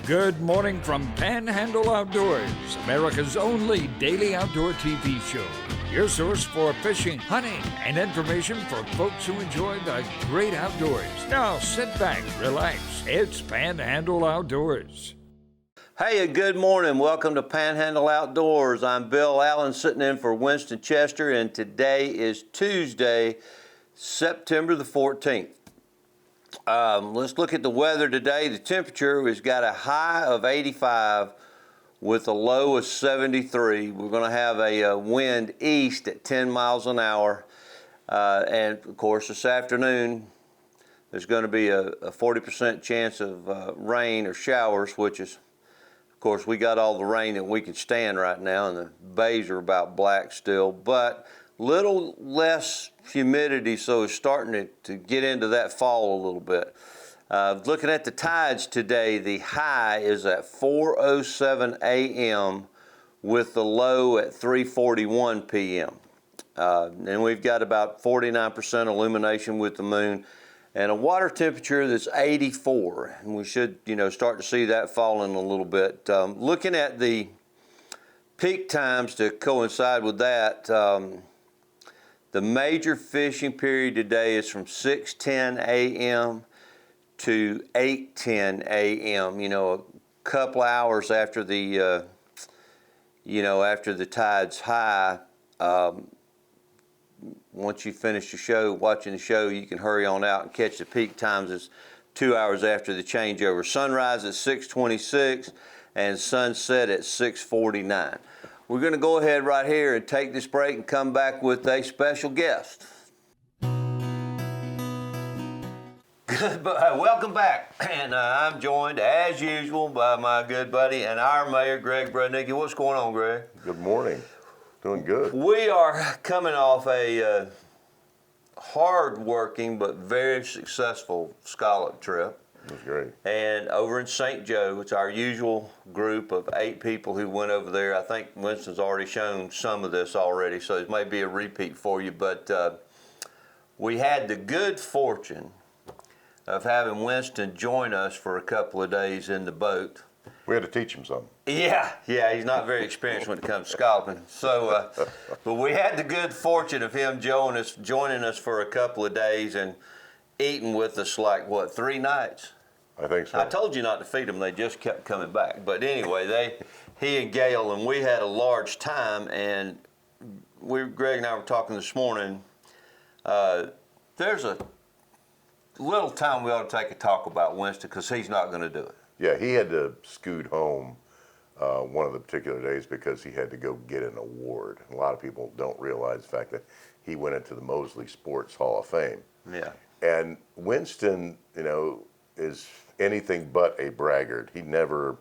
Good morning from Panhandle Outdoors, America's only daily outdoor TV show. Your source for fishing, hunting, and information for folks who enjoy the great outdoors. Now sit back, relax. It's Panhandle Outdoors. Hey, good morning. Welcome to Panhandle Outdoors. I'm Bill Allen sitting in for Winston Chester, and today is Tuesday, September the 14th. Let's look at the weather today. The temperature has got a high of 85 with a low of 73. We're going to have a wind east at 10 miles an hour. And of course, this afternoon, there's going to be a 40% chance of rain or showers, which is, of course, we got all the rain that we can stand right now, and the bays are about black still, but little less humidity, so it's starting to get into that fall a little bit. Looking at the tides today, the high is at 4:07 a.m. with the low at 3:41 p.m. And we've got about 49% illumination with the moon and a water temperature that's 84. And we should, start to see that falling a little bit. Looking at the peak times to coincide with that, the major fishing period today is from 6:10 a.m. to 8:10 a.m. A couple hours after the after the tide's high. Once you finish the show, watching the show, you can hurry on out and catch the peak times. It's 2 hours after the changeover. Sunrise at 6:26 and sunset at 6:49. We're going to go ahead right here and take this break and come back with a special guest. Welcome back. And I'm joined, as usual, by my good buddy and our mayor, Greg Brudnicki. What's going on, Greg? Good morning. Doing good. We are coming off a hard-working but very successful scallop trip. It was great. And over in St. Joe, it's our usual group of 8 people who went over there. I think Winston's already shown some of this already, so it may be a repeat for you. But we had the good fortune of having Winston join us for a couple of days in the boat. We had to teach him something. Yeah, he's not very experienced when it comes to scalloping. So, but we had the good fortune of him joining us for a couple of days and eating with us 3 nights? I think so. I told you not to feed them. They just kept coming back. But anyway, he and Gail, and we had a large time, and Greg and I were talking this morning. There's a little time we ought to take a talk about Winston because he's not going to do it. Yeah, he had to scoot home one of the particular days because he had to go get an award. A lot of people don't realize the fact that he went into the Mosley Sports Hall of Fame. Yeah. And Winston, is anything but a braggart. He never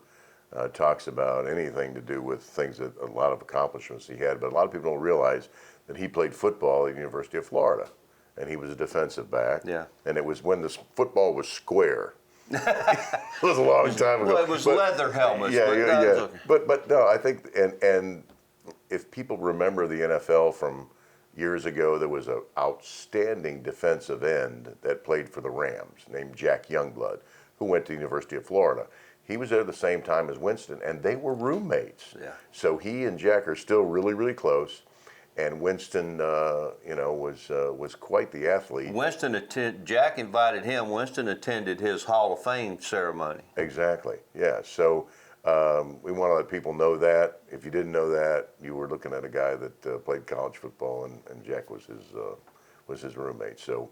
talks about anything to do with things that a lot of accomplishments he had. But a lot of people don't realize that he played football at the University of Florida, and he was a defensive back. Yeah. And it was when this football was square. It was a long time ago. Well, it was leather helmets. Yeah. But no, I think, and if people remember the NFL from years ago, there was an outstanding defensive end that played for the Rams named Jack Youngblood, who went to the University of Florida. He was there at the same time as Winston, and they were roommates. Yeah. So he and Jack are still really, really close. And Winston, was quite the athlete. Jack invited him. Winston attended his Hall of Fame ceremony. Exactly. Yeah. So we want to let people know that. If you didn't know that, you were looking at a guy that played college football, and Jack was his roommate. So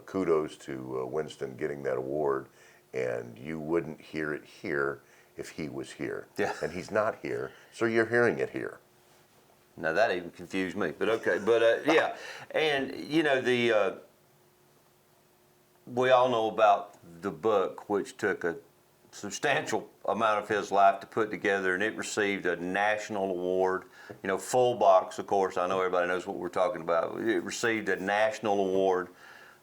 kudos to Winston getting that award. And you wouldn't hear it here if he was here. Yeah. And he's not here, so you're hearing it here. Now that even confused me, but okay. But yeah, and we all know about the book, which took a substantial amount of his life to put together, and it received a national award. Full box, of course. I know everybody knows what we're talking about. It received a national award,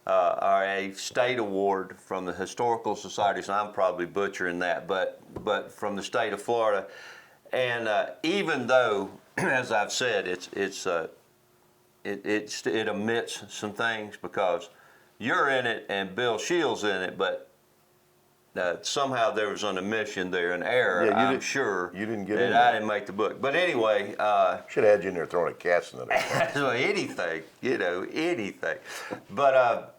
or a state award from the Historical Society. So I'm probably butchering that, but from the state of Florida. And even though, as I've said, it omits some things because you're in it and Bill Shields in it, but somehow there was an omission there, an error. Yeah, I'm sure you didn't get that in there. I didn't make the book. But anyway, Should have had you in there throwing a cast in the so anything, anything. But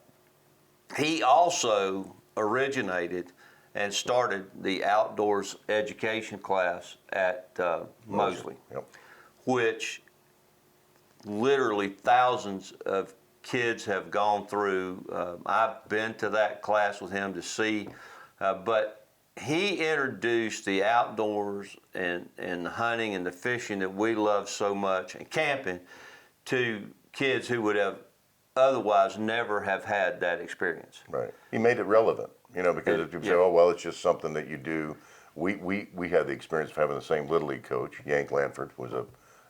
he also originated and started the outdoors education class at Mosley, Yep. which literally thousands of kids have gone through. I've been to that class with him to see, but he introduced the outdoors and the hunting and the fishing that we love so much and camping to kids who would have otherwise never have had that experience. Right. He made it relevant, because if you say, oh, well, it's just something that you do. We had the experience of having the same Little League coach. Yank Lanford was an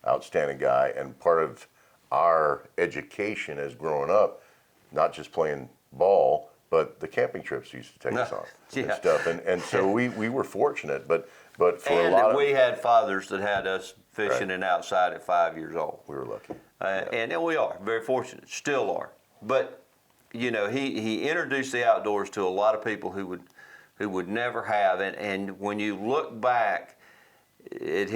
outstanding guy, and part of our education as growing up, not just playing ball, but the camping trips he used to take us on and stuff. And so we were fortunate, but for and a lot of... we had fathers that had us fishing and outside at 5 years old. We were lucky. And we are very fortunate, still are. But he introduced the outdoors to a lot of people who would never have. And when you look back at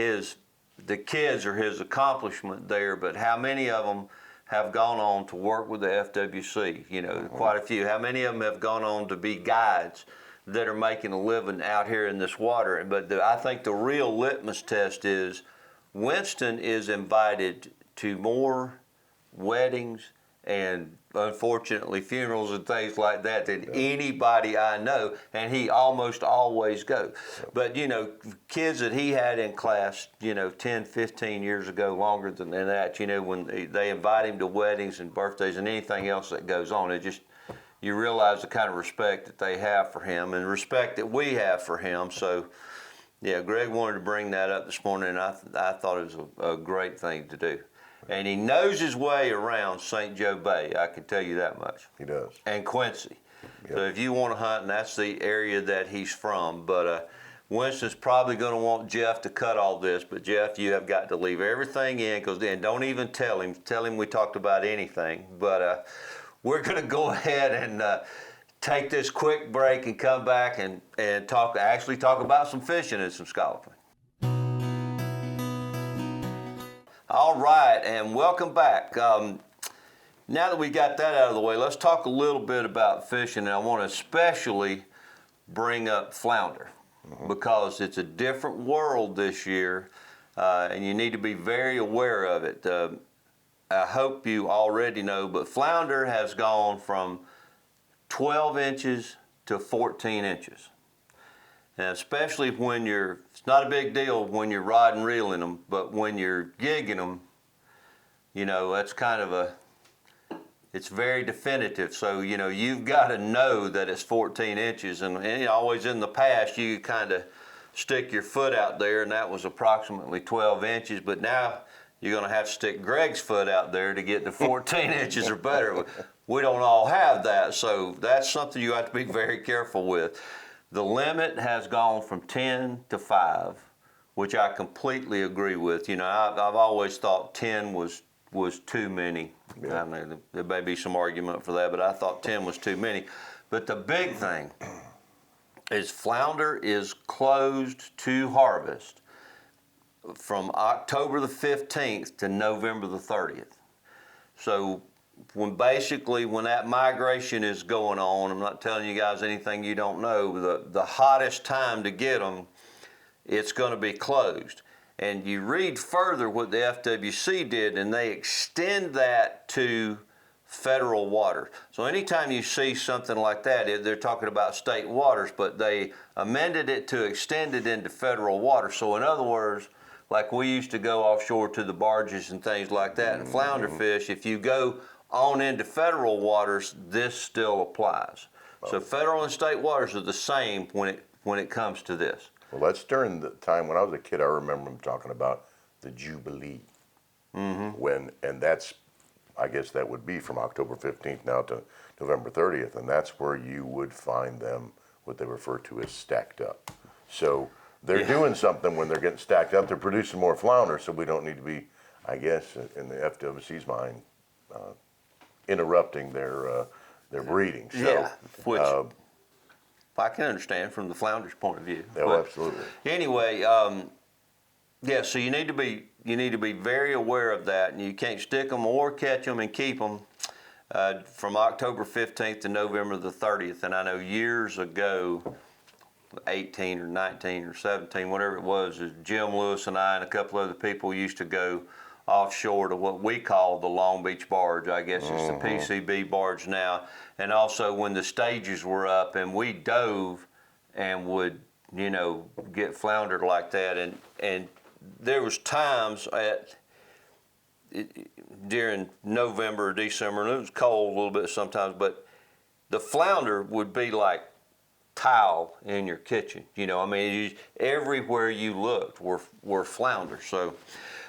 the kids are his accomplishment there, but how many of them have gone on to work with the FWC? Quite a few. How many of them have gone on to be guides that are making a living out here in this water? But I think the real litmus test is Winston is invited to more weddings and unfortunately funerals and things like that than anybody I know, and he almost always goes. But kids that he had in class 10, 15 years ago, longer than that, when they invite him to weddings and birthdays and anything else that goes on, you realize the kind of respect that they have for him and respect that we have for him. So yeah, Greg wanted to bring that up this morning, and I thought it was a great thing to do. And he knows his way around St. Joe Bay, I can tell you that much. He does. And Quincy. Yep. So if you want to hunt, and that's the area that he's from. But Winston's probably going to want Jeff to cut all this. But Jeff, you have got to leave everything in, and don't even tell him. Tell him we talked about anything. But we're going to go ahead and take this quick break and come back and talk about some fishing and some scalloping. All right, and welcome back. Now that we got that out of the way, let's talk a little bit about fishing, and I want to especially bring up flounder because it's a different world this year, and you need to be very aware of it. I hope you already know, but flounder has gone from 12 inches to 14 inches. And especially when it's not a big deal when you're rod and reeling them, but when you're gigging them, that's kind of it's very definitive. So, you've got to know that it's 14 inches. And always in the past, you kind of stick your foot out there, and that was approximately 12 inches. But now you're going to have to stick Greg's foot out there to get to 14 inches or better. We don't all have that, so that's something you have to be very careful with. The limit has gone from 10 to 5, which I completely agree with. I've always thought 10 was too many. Yeah. I know there may be some argument for that, but I thought 10 was too many. But the big thing is flounder is closed to harvest from October the 15th to November the 30th. So when that migration is going on, I'm not telling you guys anything you don't know, the hottest time to get them, it's going to be closed. And you read further what the FWC did, and they extend that to federal water. So anytime you see something like that, they're talking about state waters, but they amended it to extend it into federal water. So in other words, like we used to go offshore to the barges and things like that and flounder fish, if you go on into federal waters, this still applies. So federal and state waters are the same when it comes to this. Well, that's during the time when I was a kid. I remember them talking about the Jubilee. And that's, I guess that would be from October 15th now to November 30th, and that's where you would find them, what they refer to as stacked up. So they're doing something when they're getting stacked up. They're producing more flounder, so we don't need to be, I guess, in the FWC's mind, interrupting their breeding. So, I can understand from the flounder's point of view. Oh, But absolutely. anyway, yeah. So you need to be very aware of that, and you can't stick them or catch them and keep them from October 15th to November the 30th. And I know years ago, 18 or 19 or 17, whatever it was, is Jim Lewis and I and a couple other people used to go offshore to what we call the Long Beach barge. I guess it's the PCB barge now. And also when the stages were up and we dove and would, get floundered like that. And there was times during November or December, and it was cold a little bit sometimes, but the flounder would be like tile in your kitchen. Everywhere you looked were flounder. So,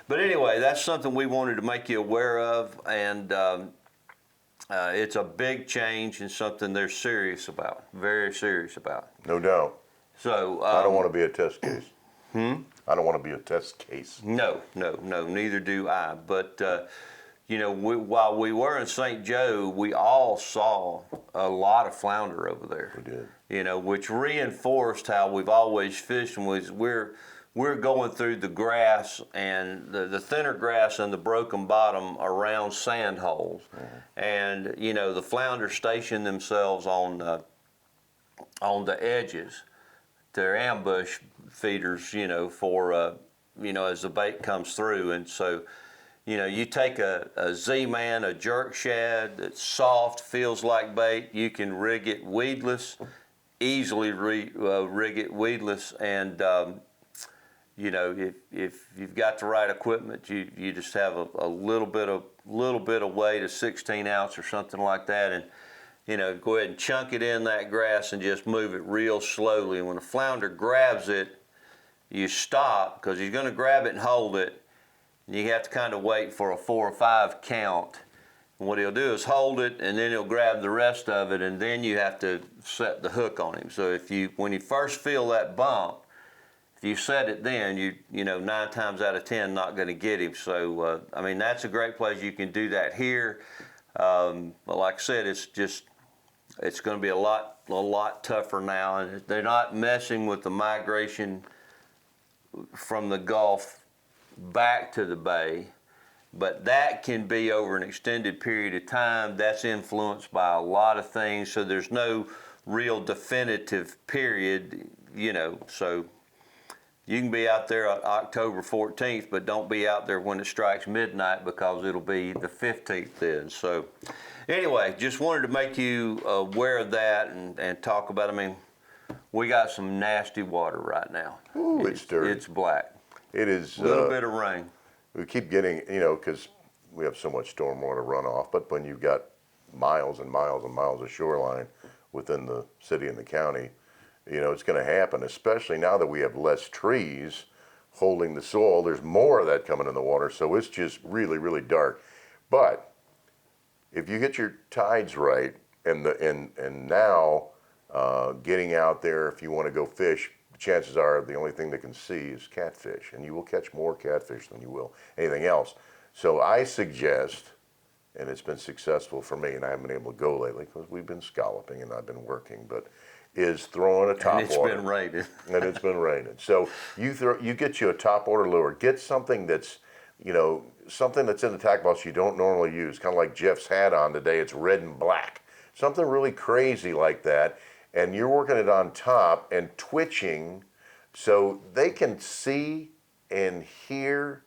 but anyway, that's something we wanted to make you aware of, and it's a big change and something they're serious about, very serious about. No doubt. So I don't want to be a test case. I don't want to be a test case. No, neither do I. But while we were in St. Joe, we all saw a lot of flounder over there. We did. Which reinforced how we've always fished. Was we're going through the grass and the thinner grass and the broken bottom around sand holes, and the flounder station themselves on the edges. They're ambush feeders, for as the bait comes through, and so. You take a Z-Man, a jerk shad that's soft, feels like bait. You can rig it weedless, easily rig it weedless, and if you've got the right equipment, you just have a little bit of weight, a 16 ounce or something like that, and go ahead and chunk it in that grass and just move it real slowly. And when a flounder grabs it, you stop because he's going to grab it and hold it. You have to kind of wait for a 4 or 5 count. And what he'll do is hold it, and then he'll grab the rest of it, and then you have to set the hook on him. So when you first feel that bump, if you set it then, you 9 times out of 10 not going to get him. So that's a great place. You can do that here. But like I said, it's going to be a lot tougher now, and they're not messing with the migration from the Gulf back to the bay, but that can be over an extended period of time. That's influenced by a lot of things, so there's no real definitive period, so you can be out there on October 14th, but don't be out there when it strikes midnight because it'll be the 15th then. So anyway, just wanted to make you aware of that and talk about it. We got some nasty water right now. Ooh, it's dirty. It's black. It is a little bit of rain. We keep getting, because we have so much stormwater runoff, but when you've got miles and miles and miles of shoreline within the city and the county, it's going to happen, especially now that we have less trees holding the soil. There's more of that coming in the water, so it's just really, really dark. But if you get your tides right, and now getting out there, if you want to go fish, chances are the only thing they can see is catfish, and you will catch more catfish than you will anything else. So I suggest, and it's been successful for me, and I haven't been able to go lately because we've been scalloping and I've been working, but is throwing a top and it's water. been raining. And it's been raining. So you get you a top order lure. Get something that's, something that's in the tackle box you don't normally use, kind of like Jeff's hat on today. It's red and black. Something really crazy like that. And you're working it on top and twitching so they can see and hear.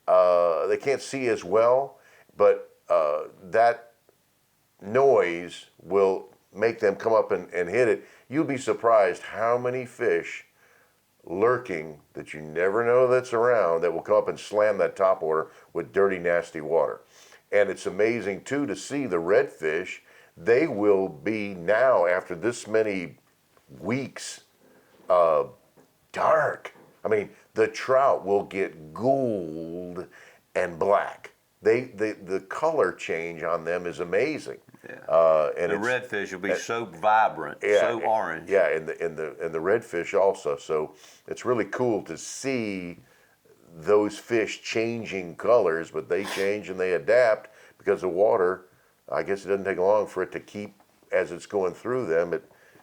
They can't see as well, but that noise will make them come up and hit it. You'll be surprised how many fish lurking that you never know that's around that will come up and slam that top water with dirty, nasty water. And it's amazing, too, to see the redfish. They will be now, after this many weeks, dark. The trout will get gold and black. The color change on them is amazing. Yeah. And the redfish will be so vibrant, so orange. Yeah, and the redfish also. So it's really cool to see those fish changing colors, but they change and they adapt because the water. I guess it doesn't take long for it to keep, as it's going through them,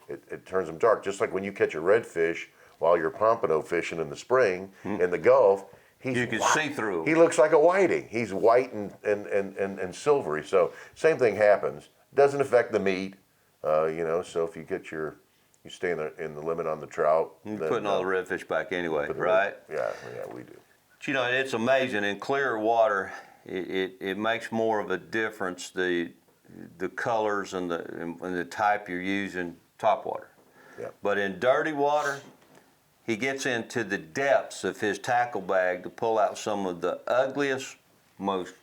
it turns them dark. Just like when you catch a redfish while you're pompano fishing in the spring in the Gulf, you can see through him. He looks like a whiting. He's white and silvery. So same thing happens. Doesn't affect the meat, So if you stay in the limit on the trout. You're putting all the redfish back anyway, right? Yeah, we do. But, it's amazing. In clear water, it makes more of a difference, the colors and the type you're using top water. Yeah. But in dirty water, he gets into the depths of his tackle bag to pull out some of the ugliest, most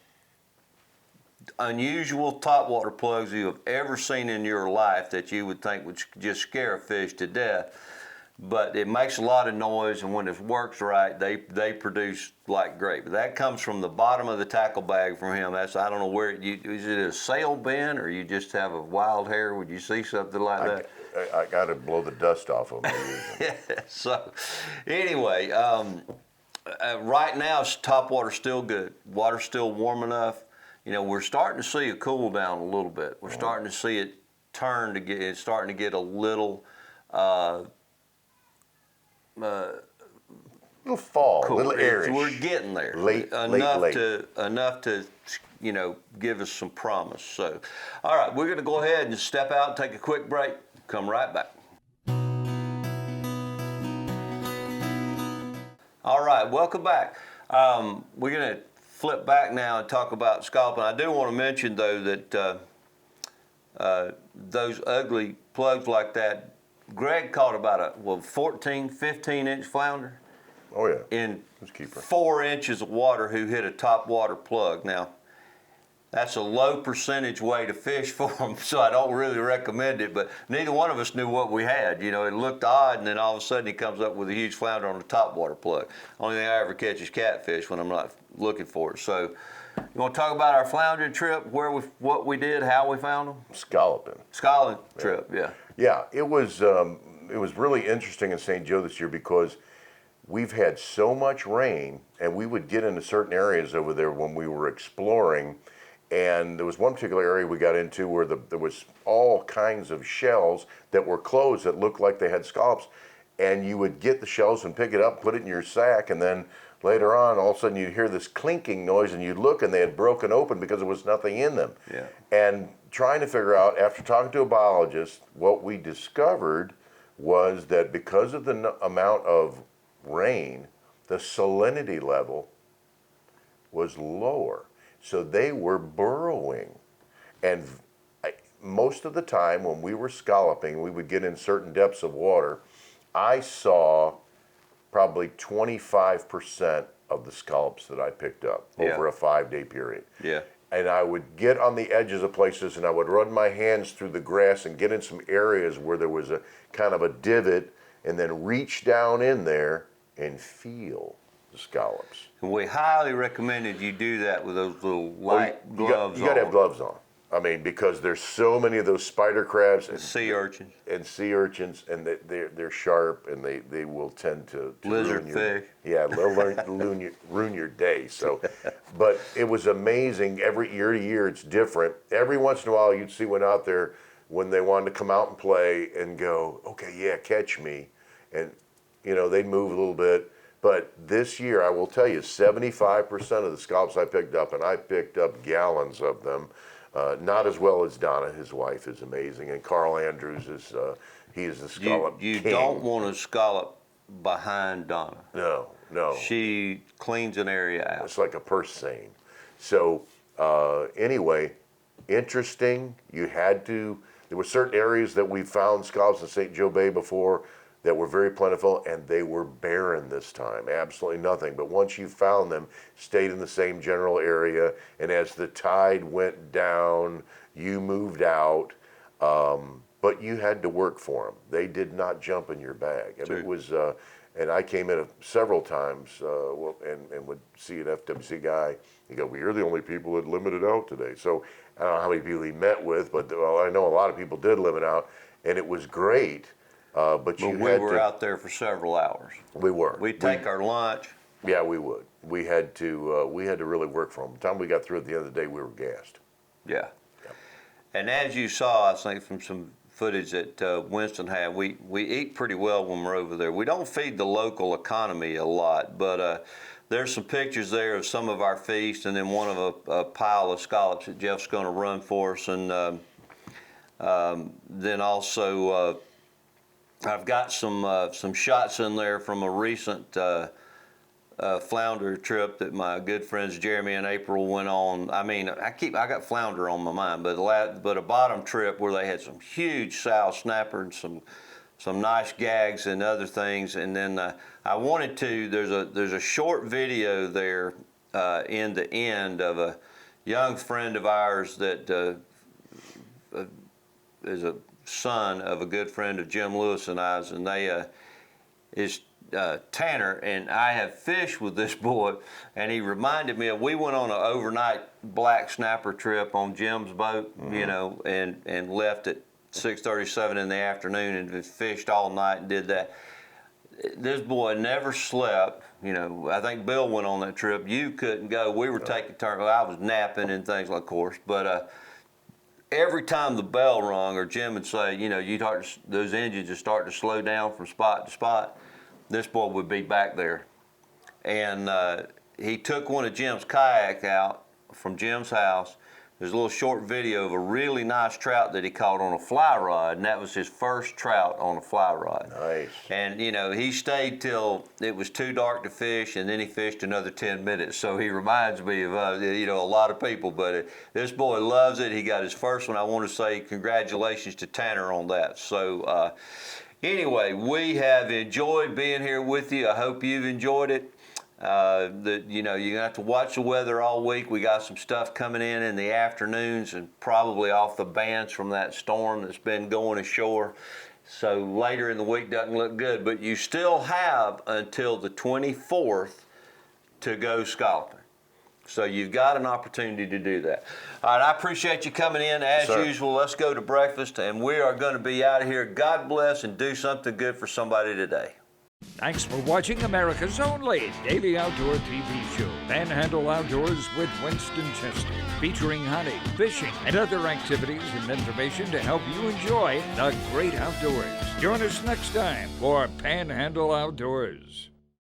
unusual topwater plugs you have ever seen in your life that you would think would just scare a fish to death. But it makes a lot of noise, and when it works right, they produce like great. But that comes from the bottom of the tackle bag from him. I don't know where is it a sail bin, or you just have a wild hair? Would you see something like that? I got to blow the dust off of them. So, anyway, right now topwater's still good. Water's still warm enough. We're starting to see a cool down a little bit. We're starting to see it turn it's starting to get a little. Little fall, cool. little airish. We're getting there. Late. Enough to give us some promise. So, all right, we're going to go ahead and step out and take a quick break. Come right back. All right, welcome back. We're going to flip back now and talk about scalloping. I do want to mention, though, that those ugly plugs like that, Greg caught about a 14, 15-inch flounder. Oh, yeah. In 4 inches of water who hit a top water plug. Now, that's a low percentage way to fish for them, so I don't really recommend it, but neither one of us knew what we had. It looked odd, and then all of a sudden he comes up with a huge flounder on a top water plug. Only thing I ever catch is catfish when I'm not looking for it. So, you want to talk about our floundering trip, what we did, how we found them? Scalloping trip, yeah. Yeah, it was really interesting in St. Joe this year because we've had so much rain, and we would get into certain areas over there when we were exploring, and there was one particular area we got into where there was all kinds of shells that were closed that looked like they had scallops, and you would get the shells and pick it up, put it in your sack, and then later on, all of a sudden you'd hear this clinking noise, and you'd look, and they had broken open because there was nothing in them. Yeah. And trying to figure out, after talking to a biologist, what we discovered was that because of the amount of rain, the salinity level was lower. So they were burrowing. And most of the time when we were scalloping, we would get in certain depths of water, I saw probably 25% of the scallops that I picked up over a 5-day period. Yeah. And I would get on the edges of places, and I would run my hands through the grass and get in some areas where there was a kind of a divot, and then reach down in there and feel the scallops. And we highly recommended you do that with those little light gloves on. You got to have gloves on. I mean, because there's so many of those spider crabs and sea urchins, and they're sharp, and they will tend to lizard fish. Yeah, they'll ruin your day. So, but it was amazing. Every year to year, it's different. Every once in a while, you'd see one out there when they wanted to come out and play and go, okay, yeah, catch me, and they'd move a little bit. But this year, I will tell you, 75% of the scallops I picked up, and I picked up gallons of them. Not as well as Donna, his wife, is amazing, and Carl Andrews is he is the scallop You king. don't want to scallop behind Donna. No. She cleans an area out. It's like a purse seine. So anyway, interesting. There were certain areas that we found scallops in St. Joe Bay before that were very plentiful, and they were barren this time, absolutely nothing. But once you found them, stayed in the same general area, and as the tide went down, you moved out, but you had to work for them. They did not jump in your bag. And it was, and I came in several times and would see an FWC guy. He go, well, you're the only people that limited out today. So I don't know how many people he met with, but I know a lot of people did limit out, and it was great. But we were out there for several hours. We were. We'd take our lunch. Yeah, we would. We had to really work for them. By the time we got through at the end of the day, we were gassed. Yeah. And as you saw, I think from some footage that Winston had. We eat pretty well when we're over there. We don't feed the local economy a lot, but there's some pictures there of some of our feast, and then one of a pile of scallops that Jeff's going to run for us, and then also I've got some shots in there from a recent flounder trip that my good friends Jeremy and April went on. I mean, I got flounder on my mind, but a bottom trip where they had some huge sow snapper and some nice gags and other things. And then I wanted to. There's a short video there in the end of a young friend of ours that is a son of a good friend of Jim Lewis and I's, and they is Tanner, and I have fished with this boy, and he reminded me of, we went on an overnight black snapper trip on Jim's boat, you know, and left at 6:37 in the afternoon and fished all night and did that. This boy never slept. You know, I think Bill went on that trip. You couldn't go. We were taking turns. I was napping and things, of course, but every time the bell rung, or Jim would say, you know, those engines would start to slow down from spot to spot, this boy would be back there. And he took one of Jim's kayak out from Jim's house. There's a little short video of a really nice trout that he caught on a fly rod, and that was his first trout on a fly rod. Nice. And, you know, he stayed till it was too dark to fish, and then he fished another 10 minutes. So he reminds me of, you know, a lot of people, but this boy loves it. He got his first one. I want to say congratulations to Tanner on that. So anyway, we have enjoyed being here with you. I hope you've enjoyed it. You know, you're gonna have to watch the weather all week. We got some stuff coming in the afternoons, and probably off the banks from that storm that's been going ashore. So later in the week doesn't look good, but you still have until the 24th to go scalloping. So you've got an opportunity to do that. All right, I appreciate you coming in. As usual, let's go to breakfast, and we are going to be out of here. God bless, and do something good for somebody today. Thanks for watching America's only daily outdoor TV show, Panhandle Outdoors with Winston Chester, featuring hunting, fishing, and other activities and information to help you enjoy the great outdoors. Join us next time for Panhandle Outdoors.